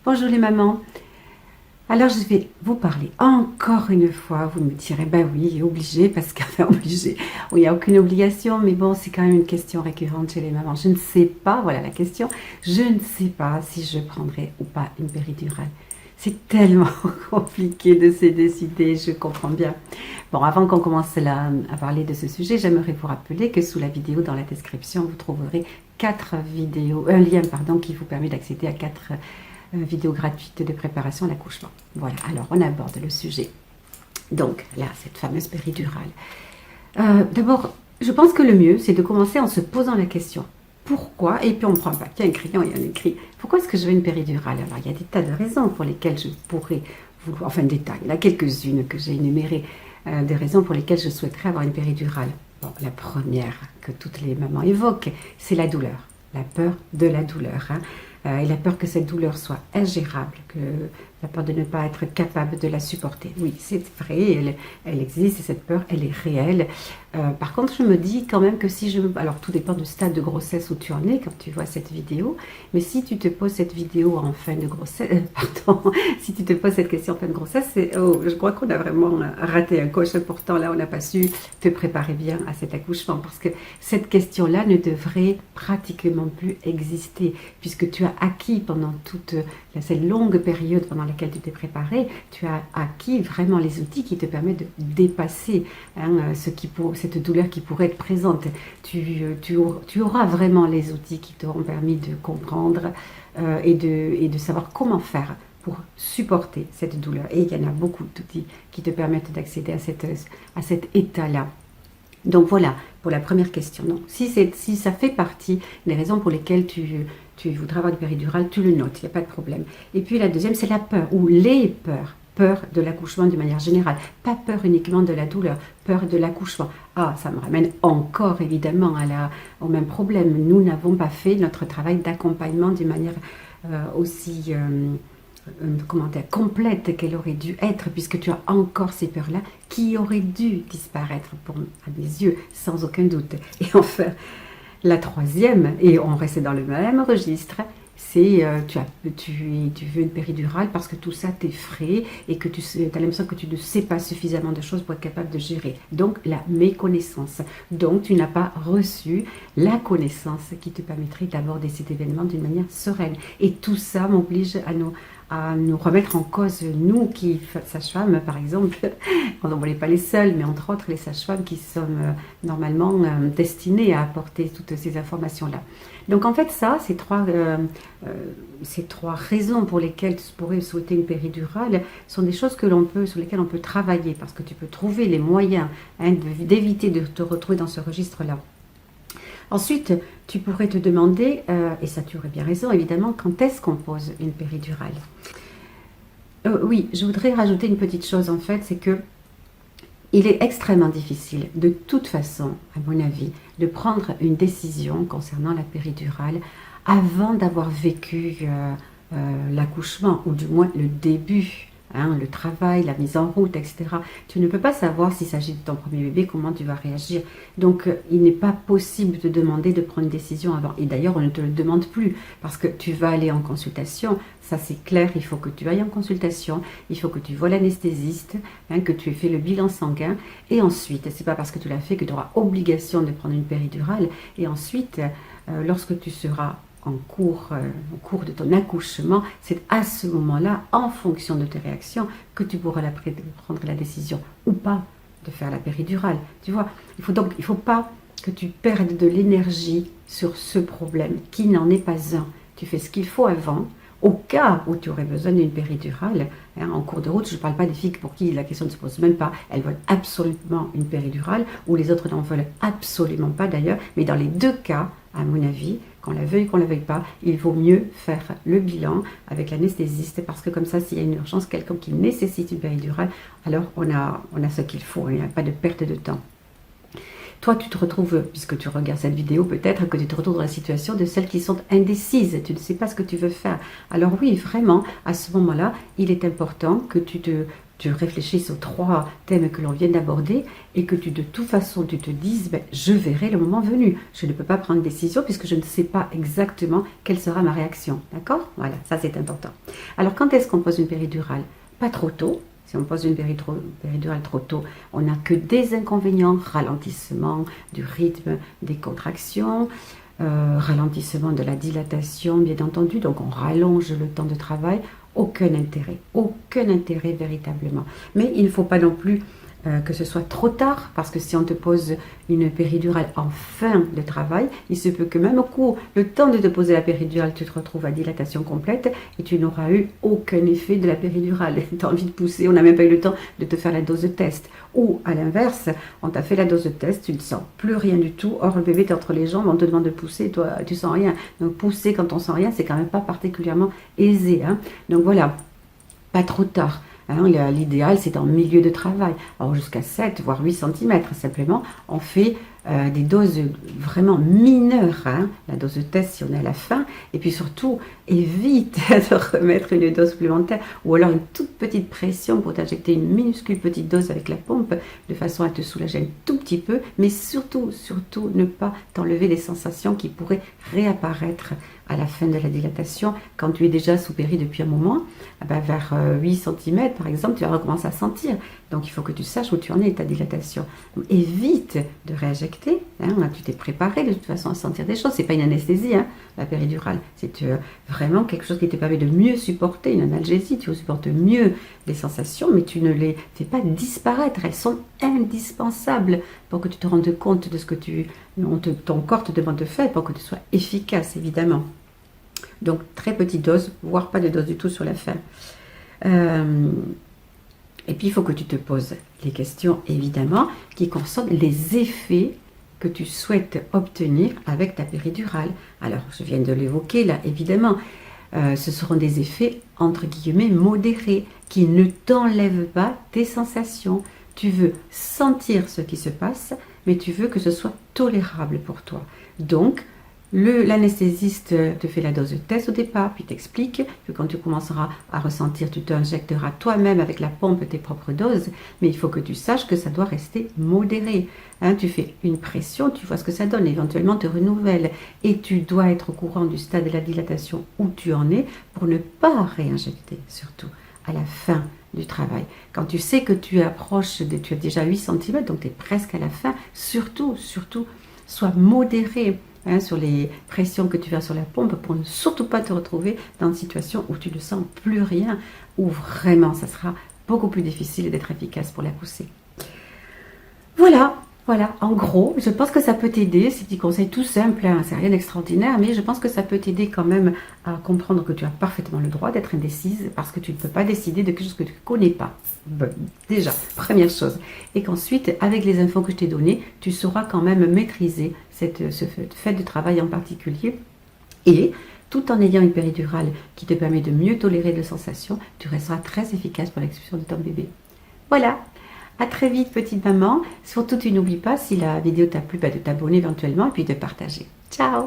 Bonjour les mamans. Alors je vais vous parler encore une fois. Vous me direz, ben oui, obligé, parce qu'enfin obligé. Il n'y a aucune obligation, mais bon, c'est quand même une question récurrente chez les mamans. Je ne sais pas, voilà la question. Je ne sais pas si je prendrai ou pas une péridurale. C'est tellement compliqué de se décider, je comprends bien. Bon, avant qu'on commence à parler de ce sujet, j'aimerais vous rappeler que sous la vidéo, dans la description, vous trouverez un lien qui vous permet d'accéder à 4 vidéos gratuites de préparation à l'accouchement. Voilà, alors on aborde le sujet. Donc là, cette fameuse péridurale. D'abord, je pense que le mieux, c'est de commencer en se posant la question. Pourquoi? Et puis on prend un papier, un crayon et on écrit. Pourquoi est-ce que je veux une péridurale? Alors il y a des tas de raisons pour lesquelles je pourrais vouloir, enfin des tas, il y en a quelques-unes que j'ai énumérées, des raisons pour lesquelles je souhaiterais avoir une péridurale. Bon, la première que toutes les mamans évoquent, c'est la douleur, la peur de la douleur. Et la peur que cette douleur soit ingérable, la peur de ne pas être capable de la supporter. Oui, c'est vrai, elle existe et cette peur, elle est réelle. Par contre, je me dis quand même que si je... Alors, tout dépend du stade de grossesse où tu en es quand tu vois cette vidéo. Mais si tu te poses cette vidéo en fin de grossesse... si tu te poses cette question en fin de grossesse, je crois qu'on a vraiment raté un coche important. Là, on n'a pas su te préparer bien à cet accouchement. Parce que cette question-là ne devrait pratiquement plus exister. Puisque tu as acquis pendant toute cette longue période pendant laquelle tu t'es préparé, tu as acquis vraiment les outils qui te permettent de dépasser cette douleur qui pourrait être présente. Tu auras vraiment les outils qui t'auront permis de comprendre et de savoir comment faire pour supporter cette douleur. Et il y en a beaucoup d'outils qui te permettent d'accéder à cet état-là. Donc voilà, pour la première question. Donc, si ça fait partie des raisons pour lesquelles tu voudrais avoir une péridurale, tu le notes, il n'y a pas de problème. Et puis la deuxième, c'est la peur, ou les peurs. Peur de l'accouchement d'une manière générale. Pas peur uniquement de la douleur, peur de l'accouchement. Ah, ça me ramène encore évidemment au même problème. Nous n'avons pas fait notre travail d'accompagnement d'une manière aussi... complète qu'elle aurait dû être, puisque tu as encore ces peurs-là qui auraient dû disparaître à mes yeux, sans aucun doute. Et enfin, la troisième, et on reste dans le même registre, c'est tu veux une péridurale parce que tout ça t'effraie et que tu as l'impression que tu ne sais pas suffisamment de choses pour être capable de gérer. Donc la méconnaissance. Donc tu n'as pas reçu la connaissance qui te permettrait d'aborder cet événement d'une manière sereine. Et tout ça m'oblige à nous remettre en cause, nous qui, sages-femmes par exemple, on n'est pas les seules, mais entre autres les sages-femmes qui sommes normalement destinées à apporter toutes ces informations-là. Donc en fait ça, ces trois raisons pour lesquelles tu pourrais souhaiter une péridurale sont des choses sur lesquelles on peut travailler, parce que tu peux trouver les moyens d'éviter de te retrouver dans ce registre-là. Ensuite, tu pourrais te demander, et ça tu aurais bien raison évidemment, quand est-ce qu'on pose une péridurale? Oui, je voudrais rajouter une petite chose en fait, c'est que il est extrêmement difficile, de toute façon, à mon avis, de prendre une décision concernant la péridurale avant d'avoir vécu l'accouchement, ou du moins le début. Le travail, la mise en route, etc. Tu ne peux pas savoir s'il s'agit de ton premier bébé, comment tu vas réagir. Donc, il n'est pas possible de demander de prendre une décision avant. Et d'ailleurs, on ne te le demande plus parce que tu vas aller en consultation. Ça, c'est clair, il faut que tu ailles en consultation. Il faut que tu vois l'anesthésiste, que tu aies fait le bilan sanguin. Et ensuite, c'est pas parce que tu l'as fait que tu auras obligation de prendre une péridurale. Et ensuite, lorsque tu seras au cours de ton accouchement, c'est à ce moment-là, en fonction de tes réactions, que tu pourras prendre la décision ou pas de faire la péridurale. Tu vois, il faut pas que tu perdes de l'énergie sur ce problème qui n'en est pas un. Tu fais ce qu'il faut avant. Au cas où tu aurais besoin d'une péridurale, en cours de route, je ne parle pas des filles pour qui la question ne se pose même pas, elles veulent absolument une péridurale, ou les autres n'en veulent absolument pas d'ailleurs, mais dans les deux cas, à mon avis, qu'on la veuille, qu'on ne la veuille pas, il vaut mieux faire le bilan avec l'anesthésiste, parce que comme ça, s'il y a une urgence, quelqu'un qui nécessite une péridurale, alors on a ce qu'il faut, il n'y a pas de perte de temps. Toi, tu te retrouves, puisque tu regardes cette vidéo, peut-être que tu te retrouves dans la situation de celles qui sont indécises. Tu ne sais pas ce que tu veux faire. Alors oui, vraiment, à ce moment-là, il est important que tu réfléchisses aux 3 thèmes que l'on vient d'aborder et que de toute façon, tu te dises, je verrai le moment venu. Je ne peux pas prendre une décision puisque je ne sais pas exactement quelle sera ma réaction. D'accord? Voilà, ça c'est important. Alors, quand est-ce qu'on pose une péridurale? Pas trop tôt. Si on pose une péridurale trop tôt, on n'a que des inconvénients, ralentissement du rythme des contractions, ralentissement de la dilatation, bien entendu, donc on rallonge le temps de travail, aucun intérêt véritablement. Mais il ne faut pas non plus que ce soit trop tard, parce que si on te pose une péridurale en fin de travail, il se peut que même au cours, le temps de te poser la péridurale, tu te retrouves à dilatation complète et tu n'auras eu aucun effet de la péridurale. Tu as envie de pousser, on n'a même pas eu le temps de te faire la dose de test. Ou à l'inverse, on t'a fait la dose de test, tu ne sens plus rien du tout, or le bébé est entre les jambes, on te demande de pousser et toi tu sens rien. Donc pousser quand on sent rien, c'est quand même pas particulièrement aisé, hein. Donc voilà, pas trop tard. Hein, l'idéal, c'est en milieu de travail. Alors, jusqu'à 7, voire 8 cm, simplement, on fait des doses vraiment mineures. Hein, la dose de test, si on est à la fin. Et puis surtout, évite de remettre une dose supplémentaire ou alors une toute petite pression pour t'injecter une minuscule petite dose avec la pompe, de façon à te soulager un tout petit peu. Mais surtout, surtout, ne pas t'enlever les sensations qui pourraient réapparaître à la fin de la dilatation, quand tu es déjà sous péri depuis un moment, vers 8 cm par exemple, tu vas recommencer à sentir. Donc il faut que tu saches où tu en es, ta dilatation. Donc, évite de réinjecter, hein, tu t'es préparé de toute façon à sentir des choses. C'est pas une anesthésie, hein, la péridurale, c'est vraiment quelque chose qui te permet de mieux supporter une analgésie, tu supportes mieux les sensations, mais tu ne les fais pas disparaître, elles sont indispensables pour que tu te rendes compte de ce que ton corps te demande de faire, pour que tu sois efficace, évidemment. Donc, très petite dose, voire pas de dose du tout sur la fin. Et puis, il faut que tu te poses les questions, évidemment, qui concernent les effets que tu souhaites obtenir avec ta péridurale. Alors, je viens de l'évoquer là, évidemment. Ce seront des effets, entre guillemets, modérés, qui ne t'enlèvent pas tes sensations. Tu veux sentir ce qui se passe, mais tu veux que ce soit tolérable pour toi. Donc, l'anesthésiste te fait la dose de test au départ, puis t'explique que quand tu commenceras à ressentir, tu t'injecteras toi-même avec la pompe tes propres doses, mais il faut que tu saches que ça doit rester modéré. Hein, tu fais une pression, tu vois ce que ça donne, éventuellement te renouvelle, et tu dois être au courant du stade de la dilatation où tu en es pour ne pas réinjecter, surtout à la fin du travail. Quand tu sais que tu as déjà 8 cm, donc tu es presque à la fin, surtout, sois modéré, hein, sur les pressions que tu fais sur la pompe pour ne surtout pas te retrouver dans une situation où tu ne sens plus rien, où vraiment ça sera beaucoup plus difficile d'être efficace pour la pousser. Voilà, en gros, je pense que ça peut t'aider, ces petits conseils tout simples, hein, c'est rien d'extraordinaire, mais je pense que ça peut t'aider quand même à comprendre que tu as parfaitement le droit d'être indécise parce que tu ne peux pas décider de quelque chose que tu ne connais pas. Bon, déjà, première chose. Et qu'ensuite, avec les infos que je t'ai données, tu sauras quand même maîtriser ce fait de travail en particulier. Et tout en ayant une péridurale qui te permet de mieux tolérer les sensations, tu resteras très efficace pour l'expulsion de ton bébé. Voilà. À très vite, petite maman. Surtout, tu n'oublies pas, si la vidéo t'a plu, de t'abonner éventuellement et puis de partager. Ciao!